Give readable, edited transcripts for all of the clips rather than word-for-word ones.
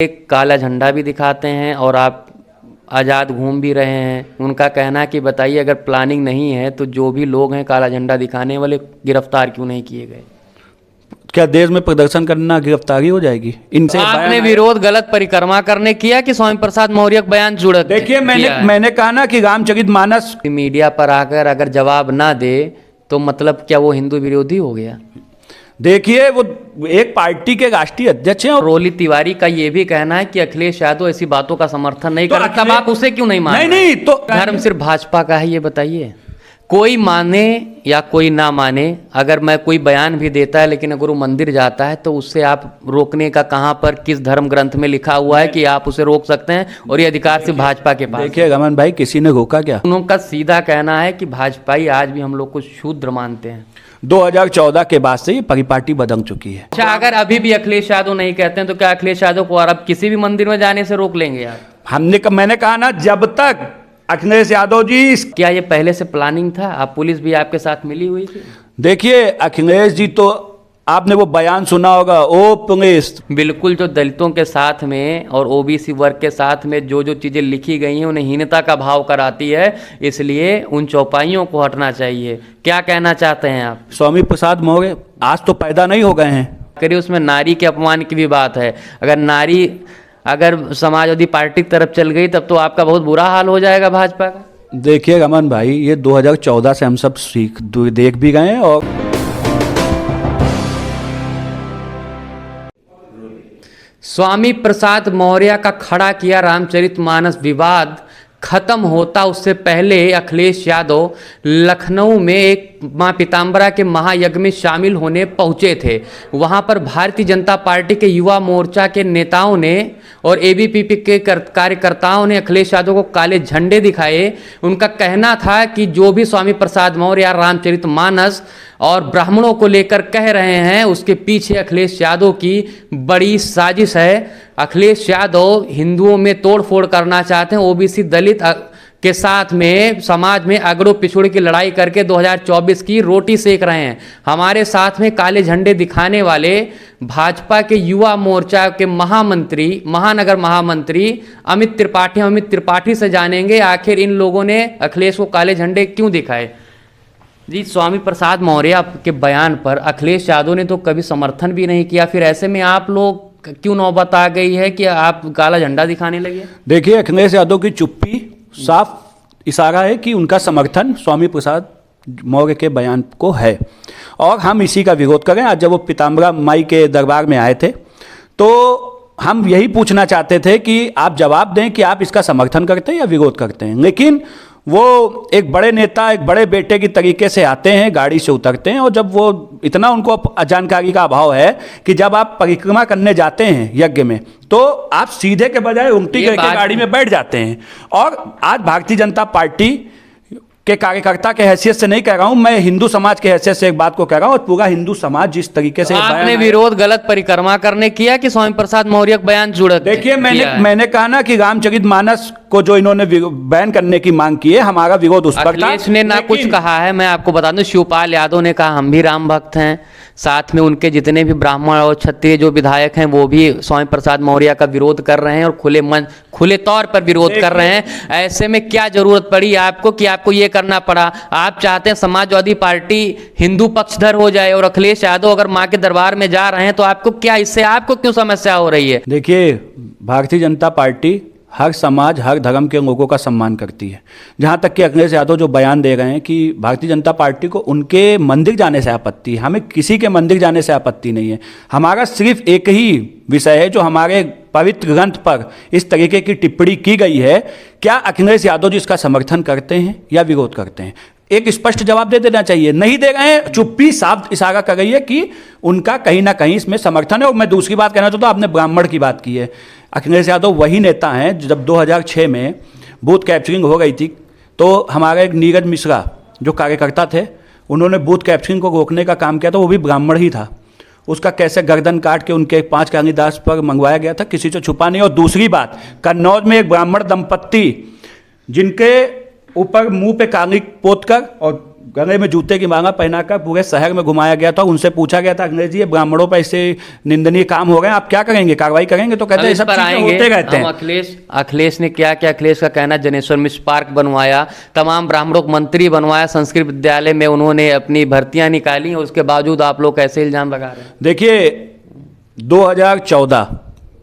एक काला झंडा भी दिखाते हैं और आप आज़ाद घूम भी रहे हैं। उनका कहना है कि बताइए अगर प्लानिंग नहीं है तो जो भी लोग हैं काला झंडा दिखाने वाले गिरफ्तार क्यों नहीं किए गए? क्या देश में प्रदर्शन करना गिरफ्तारी हो जाएगी इनसे? आपने विरोध गलत परिक्रमा करने किया कि स्वामी प्रसाद मौर्य का बयान जुड़ा? देखिए, मैंने कहा ना कि रामचरितमानस मीडिया पर आकर अगर जवाब ना दे तो मतलब क्या वो हिंदू विरोधी हो गया? देखिए, वो एक पार्टी के राष्ट्रीय अध्यक्ष हैं और रोली तिवारी का ये भी कहना है कि अखिलेश यादव ऐसी बातों का समर्थन नहीं कर रहा। तब आप उसे क्यों नहीं मान रहे? नहीं तो धर्म सिर्फ भाजपा का है, ये बताइए। कोई माने या कोई ना माने, अगर मैं कोई बयान भी देता है लेकिन अगर वो मंदिर जाता है तो उससे आप रोकने का कहाँ पर किस धर्म ग्रंथ में लिखा हुआ है कि आप उसे रोक सकते हैं? और ये अधिकार सिर्फ भाजपा के पास। देखिए रमन भाई, किसी ने रोका क्या? उनका सीधा कहना है कि भाजपाई आज भी हम लोग को शूद्र मानते हैं। 2014 के बाद से ये परिपाटी बदल चुकी है। अच्छा, अगर अभी भी अखिलेश यादव नहीं कहते हैं तो क्या अखिलेश यादव को और अब किसी भी मंदिर में जाने से रोक लेंगे आप? मैंने कहा ना, जब तक अखिलेश यादव जी क्या ये पहले से प्लानिंग था? आप पुलिस भी आपके साथ मिली हुई थी? देखिए अखिलेश जी, तो आपने वो बयान सुना होगा, ओ पुलिस। बिल्कुल, जो दलितों के साथ में और ओबीसी वर्ग के साथ में जो जो चीज़ें लिखी गई हैं उन्हें हीनता का भाव कराती है, इसलिए उन चौपाइयों को हटना चाहिए। क्या कहना चाहते हैं आप? स्वामी प्रसाद मौर्य आज तो पैदा नहीं हो गए हैं। करिए, उसमें नारी के अपमान की भी बात है। अगर समाजवादी पार्टी की तरफ चल गई तब तो आपका बहुत बुरा हाल हो जाएगा भाजपा का। देखिए रमन भाई, ये 2014 से हम सब देख भी गए हैं। और स्वामी प्रसाद मौर्य का खड़ा किया रामचरितमानस विवाद खत्म होता उससे पहले अखिलेश यादव लखनऊ में एक मां पीताम्बरा के महायज्ञ में शामिल होने पहुंचे थे। वहां पर भारतीय जनता पार्टी के युवा मोर्चा के नेताओं ने और एबीवीपी के कार्यकर्ताओं ने अखिलेश यादव को काले झंडे दिखाए। उनका कहना था कि जो भी स्वामी प्रसाद मौर्य रामचरितमानस और ब्राह्मणों को लेकर कह रहे हैं उसके पीछे अखिलेश यादव की बड़ी साजिश है। अखिलेश यादव हिंदुओं में तोड़फोड़ करना चाहते हैं, ओबीसी दलित के साथ में समाज में अगड़ो पिछड़ की लड़ाई करके 2024 की रोटी सेक रहे हैं। हमारे साथ में काले झंडे दिखाने वाले भाजपा के युवा मोर्चा के महानगर महामंत्री अमित त्रिपाठी से जानेंगे आखिर इन लोगों ने अखिलेश को काले झंडे क्यों दिखाए। जी, स्वामी प्रसाद मौर्य के बयान पर अखिलेश यादव ने तो कभी समर्थन भी नहीं किया, फिर ऐसे में आप लोग क्यों नौबत आ गई है कि आप काला झंडा दिखाने लगे? देखिए, अखिलेश यादव की चुप्पी साफ इशारा है कि उनका समर्थन स्वामी प्रसाद मौर्य के बयान को है और हम इसी का विरोध करें। आज जब वो पीताम्बरा माई के दरबार में आए थे तो हम यही पूछना चाहते थे कि आप जवाब दें कि आप इसका समर्थन करते हैं या विरोध करते हैं। लेकिन वो एक बड़े नेता, एक बड़े बेटे की तरीके से आते हैं, गाड़ी से उतरते हैं और जब वो इतना उनको जानकारी का अभाव है कि जब आप परिक्रमा करने जाते हैं यज्ञ में तो आप सीधे के बजाय उल्टी करके गाड़ी में बैठ जाते हैं। और आज भारतीय जनता पार्टी के कार्यकर्ता के हैसियत से नहीं कह रहा हूं, मैं हिंदू समाज के हैसियत से एक बात को कह रहा हूं और पूरा हिंदू समाज जिस तरीके से आपने विरोध गलत परिक्रमा करने किया कि स्वामी प्रसाद मौर्य का बयान जुड़ा? देखिए, मैंने कहा ना कि रामचरितमानस को जो इन्होंने बैन करने की मांग की है, हमारा विरोध उस पर था। इसने ना कुछ कहा है। मैं आपको बता दूं, शिवपाल यादव ने कहा हम भी राम भक्त हैं, साथ में उनके जितने भी ब्राह्मण और क्षत्रिय जो विधायक हैं वो भी स्वामी प्रसाद मौर्य का विरोध कर रहे हैं और खुले तौर पर विरोध कर रहे हैं। ऐसे में क्या जरूरत पड़ी आपको कि आपको ये करना पड़ा? आप चाहते हैं समाजवादी पार्टी हिंदू पक्षधर हो जाए और अखिलेश यादव अगर मां के दरबार में जा रहे हैं तो आपको क्या, इससे आपको क्यों समस्या हो रही है? देखिए, भारतीय जनता पार्टी हर समाज, हर धर्म के लोगों का सम्मान करती है। जहाँ तक कि अखिलेश यादव जो बयान दे रहे हैं कि भारतीय जनता पार्टी को उनके मंदिर जाने से आपत्ति है, हमें किसी के मंदिर जाने से आपत्ति नहीं है। हमारा सिर्फ एक ही विषय है जो हमारे पवित्र ग्रंथ पर इस तरीके की टिप्पणी की गई है। क्या अखिलेश यादव जी इसका समर्थन करते हैं या विरोध करते हैं? एक स्पष्ट जवाब दे देना चाहिए। नहीं दे रहे हैं, चुप्पी साफ इशारा कर रही है कि उनका कहीं ना कहीं इसमें समर्थन है। और मैं दूसरी बात कहना चाहता हूँ, आपने ब्राह्मण की बात की है। अखिलेश यादव वही नेता हैं जब 2006 में बूथ कैप्चरिंग हो गई थी तो हमारे एक नीरज मिश्रा जो कार्यकर्ता थे, उन्होंने बूथ कैप्चरिंग को रोकने का काम किया था, वो भी ब्राह्मण ही था। उसका कैसे गर्दन काट के उनके 5 कांगीदास पर मंगवाया गया था, किसी से छुपा नहीं। और दूसरी बात, कन्नौज में एक ब्राह्मण दंपत्ति जिनके ऊपर मुंह पे कांगी पोत कर और गले में जूते की माला पहनाकर पूरे शहर में घुमाया गया था। उनसे पूछा गया था अखिलेश जी ये ब्राह्मणों पर ऐसे निंदनीय काम हो रहे हैं, आप क्या करेंगे, कार्रवाई करेंगे? तो कहते हैं इस सब पर चीजें आएंगे होते रहते हम। हैं। अखिलेश ने क्या क्या, अखिलेश का कहना जनेश्वर मिश्र पार्क बनवाया, तमाम ब्राह्मणों को मंत्री बनवाया, संस्कृत विद्यालय में उन्होंने अपनी भर्तियां निकाली, और उसके बावजूद आप लोग कैसे इल्जाम लगा रहे हैं? देखिए 2014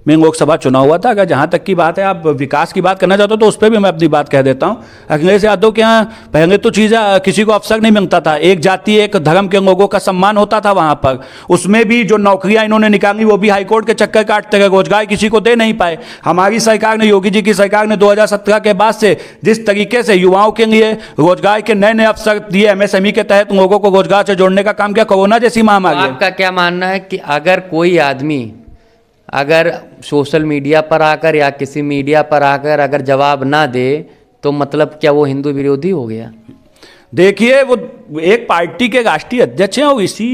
में लोकसभा चुनाव हुआ था। अगर जहाँ तक की बात है आप विकास की बात करना चाहते हो तो उस पर भी मैं अपनी बात कह देता हूँ। अखिलेश यादव के यहाँ पहले तो चीज़ें किसी को अवसर नहीं मिलता था, एक जाति एक धर्म के लोगों का सम्मान होता था वहाँ पर। उसमें भी जो नौकरियाँ इन्होंने निकाली वो भी हाईकोर्ट के चक्कर काटते रहे, रोजगार किसी को दे नहीं पाए। हमारी सरकार ने, योगी जी की सरकार ने 2017 के बाद से जिस तरीके से युवाओं के लिए रोजगार के नए नए अवसर दिए, MSME के तहत लोगों को रोजगार से जोड़ने का काम किया, कोरोना जैसी महामारी। आपका क्या मानना है कि अगर कोई आदमी अगर सोशल मीडिया पर आकर या किसी मीडिया पर आकर अगर जवाब ना दे तो मतलब क्या वो हिंदू विरोधी हो गया? देखिए वो एक पार्टी के राष्ट्रीय अध्यक्ष हैं और इसी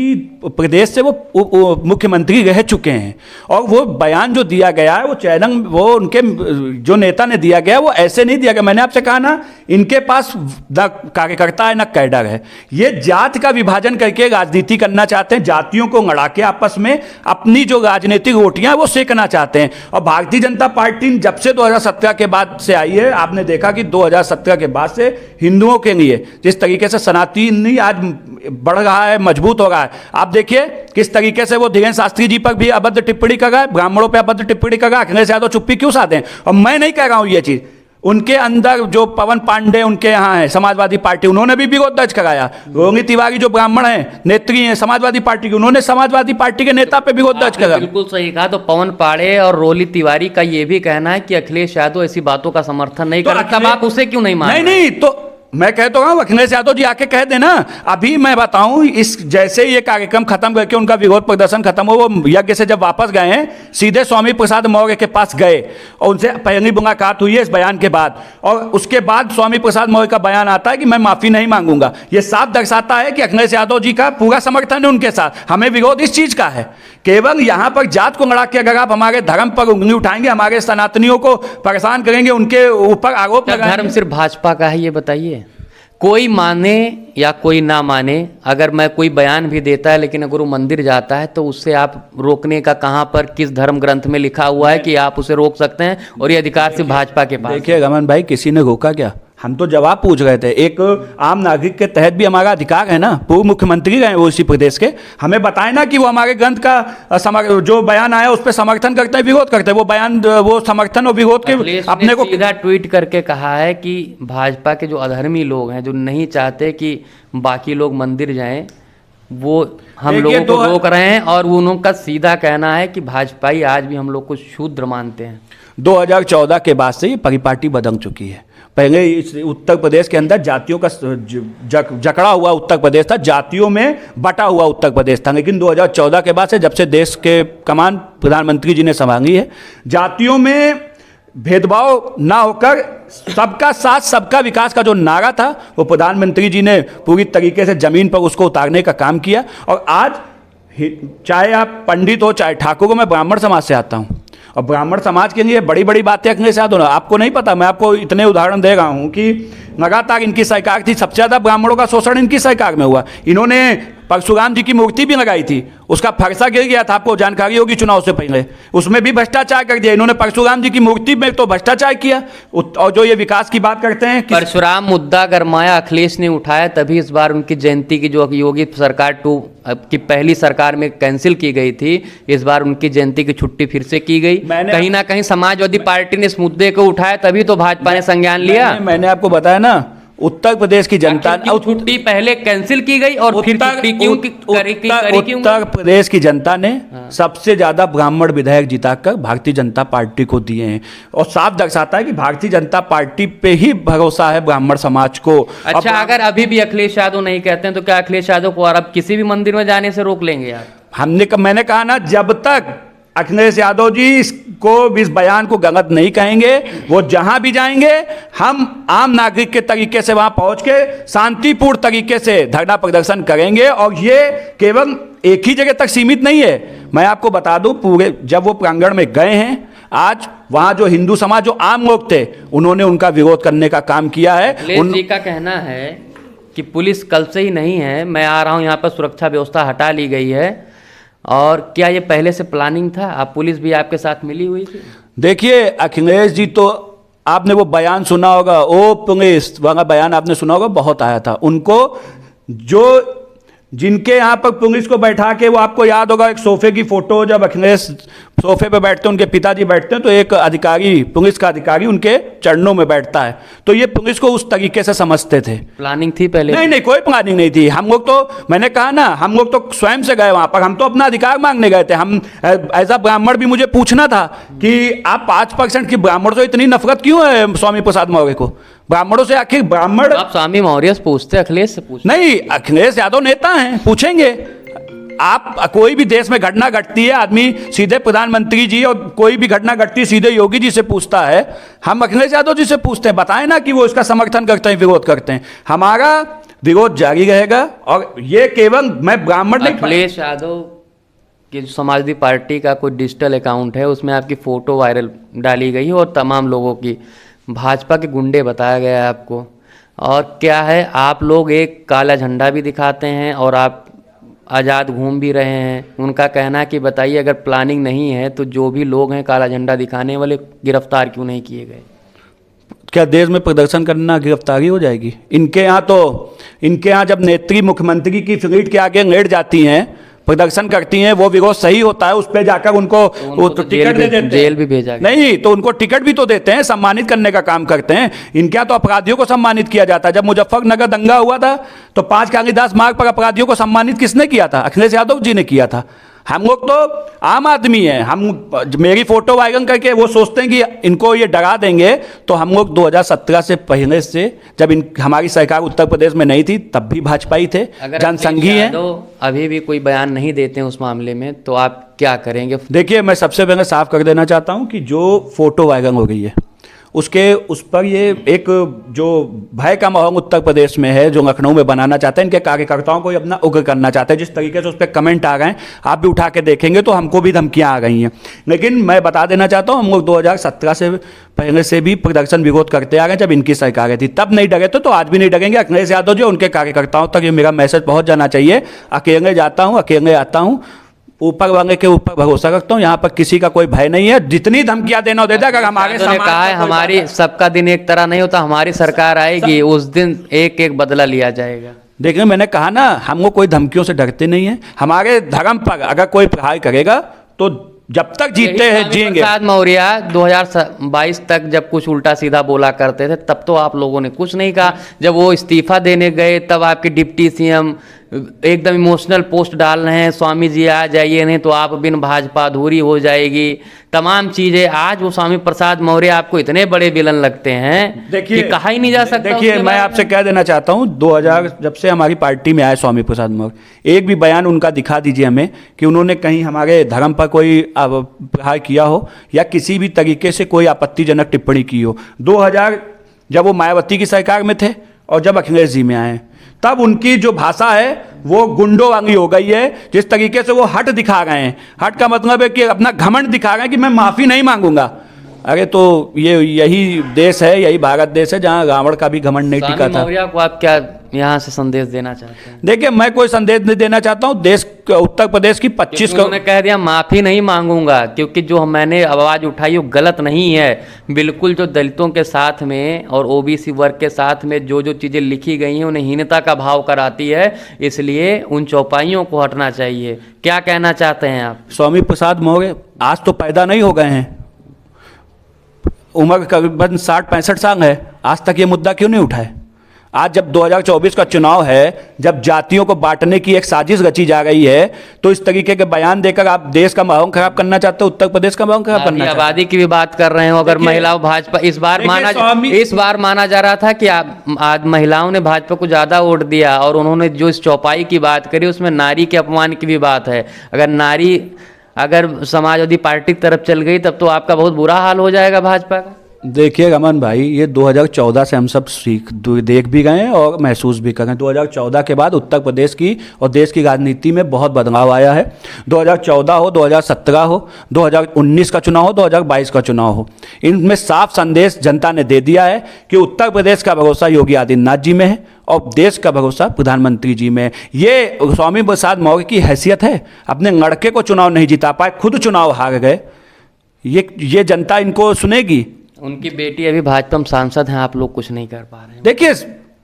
प्रदेश से वो मुख्यमंत्री रह चुके हैं, और वो बयान जो दिया गया है वो चैनल, वो उनके जो नेता ने दिया गया वो ऐसे नहीं दिया गया। मैंने आपसे कहा ना, इनके पास न कार्यकर्ता है न कैडर है। ये जात का विभाजन करके राजनीति करना चाहते हैं, जातियों को लड़ा के आपस में अपनी जो राजनीतिक रोटियां वो सेकना चाहते हैं। और भारतीय जनता पार्टी जब से 2017 के बाद से आई है, आपने देखा कि 2017 के बाद से हिंदुओं के लिए जिस तरीके से सनातनी आज बढ़ रहा है, मजबूत हो रहा है। आप देखिए किस तरीके से वो धीरेन्द्र शास्त्री जी पर भी अभद्र टिप्पणी कर रहा है, ब्राह्मणों पर अभद्र टिप्पणी कर रहा है। अखिलेश यादव चुप्पी क्यों साधे हैं? और मैं नहीं कह रहा हूं ये चीज, उनके अंदर जो पवन पांडे उनके यहाँ है समाजवादी पार्टी, उन्होंने भी विरोध दर्ज कराया। रोहिणी तिवारी जो ब्राह्मण हैं, नेत्री हैं समाजवादी पार्टी की, उन्होंने समाजवादी पार्टी के नेता पे विरोध दर्ज कराया। बिल्कुल सही कहा। तो पवन पाड़े और रोहिणी तिवारी का ये भी कहना है कि अखिलेश यादव ऐसी बातों का समर्थन नहीं करता, तब आप उसे क्यों नहीं मान रहे? नहीं, तो मैं कहता हूँ अखिलेश यादव जी आके कह देना। अभी मैं बताऊं, इस जैसे ये कार्यक्रम खत्म करके उनका विरोध प्रदर्शन खत्म हो, वो यज्ञ से जब वापस गए हैं सीधे स्वामी प्रसाद मौर्य के पास गए और उनसे पहली मुलाकात हुई है इस बयान के बाद, और उसके बाद स्वामी प्रसाद मौर्य का बयान आता है कि मैं माफी नहीं मांगूंगा। ये साफ दर्शाता है कि अखिलेश यादव जी का पूरा समर्थन है उनके साथ। हमें विरोध इस चीज का है, केवल यहां पर जात को लड़ा के अगर आप हमारे धर्म पर उंगली उठाएंगे, हमारे सनातनियों को परेशान करेंगे, उनके ऊपर आरोप लगाएंगे। धर्म सिर्फ भाजपा का है ये बताइए? कोई माने या कोई ना माने, अगर मैं कोई बयान भी देता है लेकिन अगर वो मंदिर जाता है तो उससे आप रोकने का कहाँ पर किस धर्म ग्रंथ में लिखा हुआ है कि आप उसे रोक सकते हैं? और ये अधिकार सिर्फ भाजपा के पास। देखिए रमन भाई, किसी ने रोका क्या? हम तो जवाब पूछ रहे थे। एक आम नागरिक के तहत भी हमारा अधिकार है ना, पूर्व मुख्यमंत्री रहे वो इसी प्रदेश के, हमें बताए ना कि वो हमारे ग्रंथ का जो बयान आया उस पर समर्थन करते हैं, विरोध करते हैं। वो बयान, वो समर्थन और विरोध के अपने को सीधा ट्वीट करके कहा है कि भाजपा के जो अधर्मी लोग हैं, जो नहीं चाहते कि बाकी लोग मंदिर जाएं, वो हम लोगों को रोक रहे हैं। और उनका सीधा कहना है कि भाजपाई आज भी हम लोग को शूद्र मानते हैं। 2014 के बाद से ये परिपाटी बदल चुकी है। पहले इस उत्तर प्रदेश के अंदर जातियों का जकड़ा हुआ उत्तर प्रदेश था, जातियों में बटा हुआ उत्तर प्रदेश था। लेकिन 2014 के बाद से जब से देश के कमान प्रधानमंत्री जी ने संभाली है, जातियों में भेदभाव ना होकर सबका साथ सबका विकास का जो नारा था वो प्रधानमंत्री जी ने पूरी तरीके से जमीन पर उसको उतारने का काम किया। और आज चाहे आप पंडित हो चाहे ठाकुर हो, मैं ब्राह्मण समाज से आता हूँ और ब्राह्मण समाज के लिए बड़ी बड़ी बातें अखिलेश यादव, आपको नहीं पता, मैं आपको इतने उदाहरण दे रहा हूँ कि लगातार इनकी सरकार थी, सबसे ज़्यादा ब्राह्मणों का शोषण इनकी सरकार में हुआ। इन्होंने परशुराम जी की मूर्ति भी लगाई थी, उसका फरसा गिर गया था, आपको जानकारी होगी चुनाव से पहले, उसमें भी भ्रष्टाचार कर दिया इन्होंने। परशुराम जी की मूर्ति में तो भ्रष्टाचार किया। और जो ये विकास की बात करते हैं, परशुराम मुद्दा गरमाया, अखिलेश ने उठाया, तभी इस बार उनकी जयंती की जो योगी सरकार 2 की पहली सरकार में कैंसिल की गई थी, इस बार उनकी जयंती की छुट्टी फिर से की गई। कहीं ना कहीं समाजवादी पार्टी ने इस मुद्दे को उठाया, तभी तो भाजपा ने संज्ञान लिया। मैंने आपको बताया ना, उत्तर प्रदेश की जनता, छुट्टी पहले कैंसिल की गई और फिर छुट्टी क्यों करी? उत्तर प्रदेश की जनता ने सबसे ज्यादा ब्राह्मण विधायक जिताकर भारतीय जनता पार्टी को दिए हैं, और साफ दर्शाता है कि भारतीय जनता पार्टी पे ही भरोसा है ब्राह्मण समाज को। अच्छा, अगर अभी भी अखिलेश यादव नहीं कहते हैं तो क्या अखिलेश यादव को और अब किसी भी मंदिर में जाने से रोक लेंगे यार? मैंने कहा ना, जब तक अखिलेश यादव जी इसको, इस बयान को गलत नहीं कहेंगे, वो जहां भी जाएंगे हम आम नागरिक के तरीके से वहां पहुंच के शांतिपूर्ण तरीके से धरना प्रदर्शन करेंगे। और ये केवल एक ही जगह तक सीमित नहीं है। मैं आपको बता दूं, पूरे जब वो प्रांगण में गए हैं, आज वहां जो हिंदू समाज, जो आम लोग थे, उन्होंने उनका विरोध करने का काम किया है। अखिलेश जी का कहना है कि पुलिस कल से ही नहीं है, मैं आ रहा हूँ यहाँ पर सुरक्षा व्यवस्था हटा ली गई है, और क्या ये पहले से प्लानिंग था? आप पुलिस भी आपके साथ मिली हुई थी? देखिए अखिलेश जी, तो आपने वो बयान सुना होगा, ओ पुलिस वाला बयान आपने सुना होगा, बहुत आया था उनको। जो जिनके यहाँ पर पुलिस को बैठा के, वो आपको याद होगा एक सोफे की फोटो, जब अखिलेश सोफे पे बैठते हैं, उनके पिताजी बैठते हैं, तो एक अधिकारी, पुलिस का अधिकारी उनके चरणों में बैठता है। तो ये पुलिस को उस तरीके से समझते थे। प्लानिंग थी पहले? नहीं नहीं, कोई प्लानिंग नहीं थी। हम लोग तो, मैंने कहा ना, हम लोग तो स्वयं से गए वहां पर, हम तो अपना अधिकार मांगने गए थे। हम एज अ ब्राह्मण भी मुझे पूछना था कि आप 5% की, ब्राह्मण से इतनी नफरत क्यों है स्वामी प्रसाद मौर्य को? ब्राह्मणों से आखिर ब्राह्मण, आप स्वामी मौर्य से पूछते, अखिलेश से पूछते? नहीं, अखिलेश यादव नेता हैं, पूछेंगे। आप कोई भी देश में घटना घटती है, आदमी सीधे प्रधानमंत्री जी, और कोई भी घटना घटती है सीधे योगी जी से पूछता है। हम अखिलेश यादव जी से पूछते हैं, बताएं ना कि वो इसका समर्थन करते हैं, विरोध करते हैं। हमारा विरोध जारी रहेगा, और ये केवल मैं ब्राह्मण नहीं। अखिलेश यादव की समाजवादी पार्टी का कोई डिजिटल अकाउंट है, उसमें आपकी फोटो वायरल डाली गई है, और तमाम लोगों की भाजपा के गुंडे बताया गया है आपको। और क्या है, आप लोग एक काला झंडा भी दिखाते हैं, और आप आज़ाद घूम भी रहे हैं। उनका कहना है कि बताइए, अगर प्लानिंग नहीं है तो जो भी लोग हैं काला झंडा दिखाने वाले, गिरफ्तार क्यों नहीं किए गए? क्या देश में प्रदर्शन करना गिरफ्तारी हो जाएगी? इनके यहाँ जब नेत्री मुख्यमंत्री की फ्लीट के आगे लेट जाती हैं, प्रदर्शन करती हैं, वो विरोध सही होता है, उस पर जाकर उनको तो टिकट दे देते हैं, जेल भी भेजा गया। नहीं तो उनको टिकट भी तो देते हैं, सम्मानित करने का काम करते हैं। इनके यहाँ तो अपराधियों को सम्मानित किया जाता है। जब मुजफ्फरनगर दंगा हुआ था तो 5 कालिदास मार्ग पर अपराधियों को सम्मानित किसने किया था? अखिलेश यादव जी ने किया था। हम लोग तो आम आदमी हैं, हम मेरी फोटो वायरल करके वो सोचते हैं कि इनको ये डरा देंगे। तो हम लोग 2017 से पहले से, जब हमारी सरकार उत्तर प्रदेश में नहीं थी, तब भी भाजपा ही थे, जनसंघी हैं। अभी भी कोई बयान नहीं देते हैं उस मामले में, तो आप क्या करेंगे? देखिए, मैं सबसे पहले साफ कर देना चाहता हूं कि जो फोटो वायरल हो गई है, उस पर ये एक जो भय का माहौल उत्तर प्रदेश में है, जो लखनऊ में बनाना चाहते हैं, इनके कार्यकर्ताओं को अपना उग्र करना चाहते हैं। जिस तरीके से उस पर कमेंट आ गए हैं, आप भी उठा के देखेंगे तो हमको भी धमकियां आ गई हैं। लेकिन मैं बता देना चाहता हूं, हम लोग 2017 से पहले से भी प्रदर्शन विरोध करते आ गए। जब इनकी सरकार थी तब नहीं डरे थे, तो आज भी नहीं डरेंगे। अखिलेश यादव जी, उनके कार्यकर्ताओं तक ये मेरा मैसेज पहुंच जाना चाहिए। अकेले जाता हूँ, अकेले आता हूँ, ऊपर वाले के ऊपर भरोसा रखता हूँ। यहाँ पर किसी का कोई भय नहीं है, जितनी धमकियां देना दे दे। अगर हमारे ने कहा है, हमारी सबका दिन एक तरह नहीं होता, हमारी सरकार आएगी उस दिन एक एक बदला लिया जाएगा। देखिए, मैंने कहा ना, हम लोग कोई धमकियों से डरते नहीं है। हमारे धर्म पर अगर कोई प्रहार करेगा तो जब तक जीते हैं जिएंगे। प्रसाद मौर्य 2022 तक जब कुछ उल्टा सीधा बोला करते थे, तब तो आप लोगों ने कुछ नहीं कहा। जब वो इस्तीफा देने गए, तब आपके डिप्टी सीएम एकदम इमोशनल पोस्ट डाल रहे हैं, स्वामी जी आ जाइए, नहीं तो आप बिन भाजपा अधूरी हो जाएगी, तमाम चीजें। आज वो स्वामी प्रसाद मौर्य आपको इतने बड़े विलन लगते हैं, देखिए, कि कहा ही नहीं जा सकता। देखिए, मैं आपसे कह देना चाहता हूं, 2000 जब से हमारी पार्टी में आए स्वामी प्रसाद मौर्य, एक भी बयान उनका दिखा दीजिए हमें कि उन्होंने कहीं हमारे धर्म पर कोई प्रहार किया हो, या किसी भी तरीके से कोई आपत्तिजनक टिप्पणी की हो। 2000 जब वो मायावती की सरकार में थे और जब अखिलेश जी में आए, तब उनकी जो भाषा है वो गुंडों वाली हो गई है। जिस तरीके से वो हट दिखा रहे हैं, हट का मतलब है कि अपना घमंड दिखा रहे हैं कि मैं माफ़ी नहीं मांगूंगा। अरे तो यही देश है, यही भारत देश है जहाँ रावण का भी घमंड नहीं टिका था। मौर्य को आप क्या यहाँ से संदेश देना चाहते हैं? देखिए, मैं कोई संदेश नहीं देना चाहता हूँ। देश उत्तर प्रदेश की 25 उन्होंने कह दिया माफ़ी नहीं मांगूंगा, क्योंकि जो मैंने आवाज़ उठाई वो गलत नहीं है। बिल्कुल जो दलितों के साथ में और ओबीसी वर्ग के साथ में जो जो चीज़ें लिखी गई हैं, उन्हें हीनता का भाव कराती है, इसलिए उन चौपाइयों को हटना चाहिए। क्या कहना चाहते हैं आप? स्वामी प्रसाद मौर्य आज तो पैदा नहीं हो गए हैं, उम्र करीबन 60-65 साल है, आज तक ये मुद्दा क्यों नहीं उठाए? आज जब 2024 का चुनाव है, जब जातियों को बांटने की एक साजिश रची जा रही है, तो इस तरीके के बयान देकर आप देश का माहौल खराब करना चाहते हो, उत्तर प्रदेश का माहौल खराब करना चाहते हो। आबादी की भी बात कर रहे हो। अगर महिलाओं भाजपा इस बार माना जा रहा था कि आज महिलाओं ने भाजपा को ज़्यादा वोट दिया, और उन्होंने जो इस चौपाई की बात करी उसमें नारी के अपमान की भी बात है। अगर समाजवादी पार्टी की तरफ चल गई, तब तो आपका बहुत बुरा हाल हो जाएगा भाजपा का। देखिए रमन भाई, ये 2014 से हम सब देख भी गए हैं और महसूस भी कर रहे हैं। 2014 के बाद उत्तर प्रदेश की और देश की राजनीति में बहुत बदलाव आया है। 2014 हो, 2017 हो, 2019 का चुनाव हो, 2022 का चुनाव हो, इनमें साफ संदेश जनता ने दे दिया है कि उत्तर प्रदेश का भरोसा योगी आदित्यनाथ जी में है और देश का भरोसा प्रधानमंत्री जी में। ये स्वामी प्रसाद मौर्य की हैसियत है, अपने लड़के को चुनाव नहीं जिता पाए, खुद चुनाव हार गए, ये जनता इनको सुनेगी? उनकी बेटी अभी भाजपा में सांसद हैं, आप लोग कुछ नहीं कर पा रहे हैं। देखिए,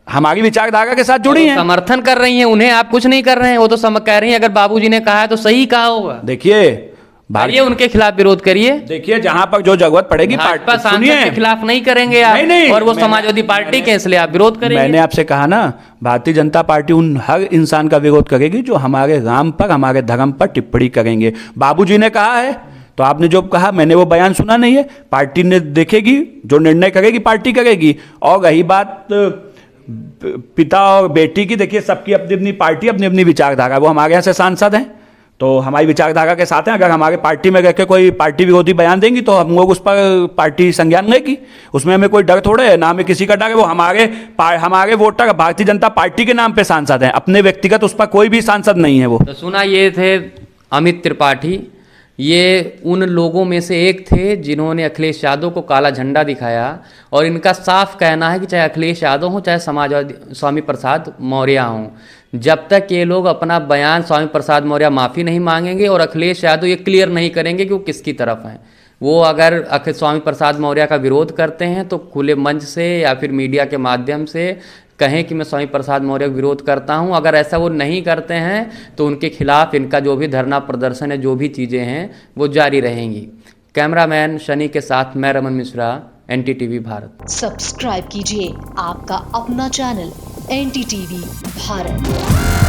हमारी विचारधारा के साथ जुड़ी हैं, समर्थन कर रही हैं उन्हें, आप कुछ नहीं कर रहे हैं। वो तो कह रही हैं अगर बाबूजी ने कहा है तो सही कहा होगा। देखिए उनके खिलाफ विरोध करिए। देखिए, जहां पर जो जरूरत पड़ेगी भाजपा सांसद के खिलाफ नहीं करेंगे आप। नहीं, और वो समाजवादी पार्टी के, इसलिए आप विरोध करेंगे। मैंने आपसे कहा ना, भारतीय जनता पार्टी उन हर इंसान का विरोध करेगी जो हमारे राम पर, हमारे धर्म पर टिप्पणी करेंगे। बाबूजी ने कहा है तो आपने जो कहा, मैंने वो बयान सुना नहीं है, पार्टी ने देखेगी, जो निर्णय करेगी पार्टी करेगी। और रही बात पिता और बेटी की, देखिए सबकी अपनी अपनी पार्टी, अपनी अपनी विचारधारा। वो हमारे यहाँ से सांसद हैं तो हमारी विचारधारा के साथ हैं। अगर हमारे पार्टी में रहकर कोई पार्टी विरोधी बयान देंगी तो हम लोग उस पर पार्टी संज्ञान लेगी, उसमें हमें कोई डर थोड़े है, ना हमें किसी का डर है। वो हमारे वोटर भारतीय जनता पार्टी के नाम पे सांसद हैं, अपने व्यक्तिगत उस पर कोई भी सांसद नहीं है। वो तो सुना, ये थे अमित त्रिपाठी, ये उन लोगों में से एक थे जिन्होंने अखिलेश यादव को काला झंडा दिखाया। और इनका साफ कहना है कि चाहे अखिलेश यादव हो, चाहे समाजवादी स्वामी प्रसाद मौर्य हों, जब तक ये लोग अपना बयान स्वामी प्रसाद मौर्य माफ़ी नहीं मांगेंगे और अखिलेश यादव ये क्लियर नहीं करेंगे कि वो किसकी तरफ हैं। वो अगर स्वामी प्रसाद मौर्य का विरोध करते हैं तो खुले मंच से या फिर मीडिया के माध्यम से कहें कि मैं स्वामी प्रसाद मौर्य का विरोध करता हूं। अगर ऐसा वो नहीं करते हैं तो उनके खिलाफ इनका जो भी धरना प्रदर्शन है, जो भी चीज़ें हैं, वो जारी रहेंगी। कैमरामैन शनि के साथ मैं रमन मिश्रा, NTTV भारत। सब्सक्राइब कीजिए आपका अपना चैनल NTTV भारत।